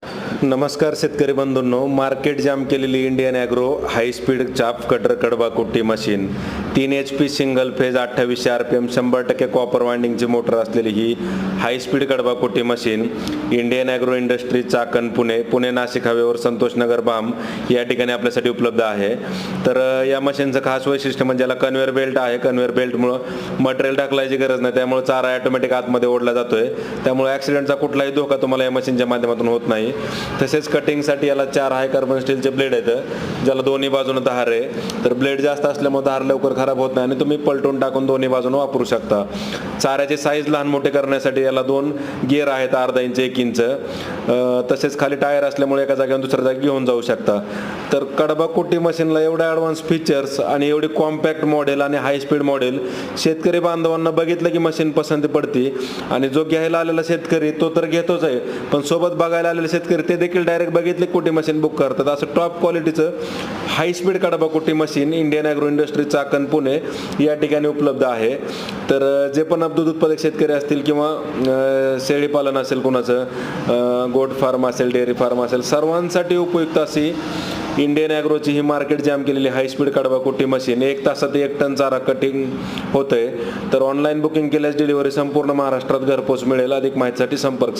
नमस्कार शेतकरी बंधूंनो, मार्केट जाम केलेली Indian agro high speed chaff cutter कडबा कुट्टी machine 3 HP single phase 2800 RPM 100% copper वाइंडिंगची मोटर असलेली ही हाय स्पीड कडबा कुट्टी machine Indian agro industry Chakan Pune Nashik हवेवर संतोषनगर बाम या ठिकाणी आपल्यासाठी उपलब्ध आहे. तर या मशीनचं खास वैशिष्ट्य म्हणजे याला कन्व्हेअर बेल्ट आहे. कन्व्हेअर बेल्टमुळं मटेरियल टाकल्याची गरज नाही, त्यामुळे चारा ऑटोमॅटिक आतमध्ये ओढला जातोय. त्यामुळे ॲक्सिडेंटचा कुठलाही धोका तुम्हाला या मशीनच्या माध्यमातून होत नाही. तसेच कटिंगसाठी याला 4 हाय कार्बन स्टीलचे ब्लेड आहेत, ज्याला दोन्ही बाजूने धार आहे. तर ब्लेड जास्त असल्यामुळे धार लवकर खराब होत नाही आणि तुम्ही पलटून टाकून दोन्ही बाजूने वापरू शकता. चाऱ्याची साईज लहान मोठे करण्यासाठी याला 2 गिअर आहेत, अर्धा इंच 1 इंच. तसेच खाली टायर असल्यामुळे एका जागेवर दुसऱ्या जागी घेऊन जाऊ शकता. तर कडबा कुट्टी मशीनला एवढे ॲडव्हान्स फीचर्स आणि एवढी कॉम्पॅक्ट मॉडेल आणि हाय स्पीड मॉडेल शेतकरी बांधवांना बघितलं की मशीन पसंती पडते. आणि जो घ्यायला आलेला शेतकरी तो तर घेतोच आहे, पण सोबत बघायला आलेले शेतकरी ते देखील डायरेक्ट बघितले कुट्टी मशीन बुक करतात. असं टॉप क्वालिटीचं हाय स्पीड कडबा कुट्टी machine Indian agro industry Chakan Pune या ठिकाणी उपलब्ध आहे. तर जे पण दूध उत्पादक शेतकरी असतील किंवा शेळी पालन असेल कुणाचं, गोट फार्म असेल, डेअरी फार्म असेल, सर्वांसाठी उपयुक्त अशी इंडियन ॲग्रोची ही मार्केट जाम केलेली हाय स्पीड कडबा कुट्टी मशीन 1 तासात 1 टन चारा कटिंग होतंय. तर ऑनलाईन बुकिंग केल्यास डिलिव्हरी संपूर्ण महाराष्ट्रात घरपोच मिळेल. अधिक माहितीसाठी संपर्क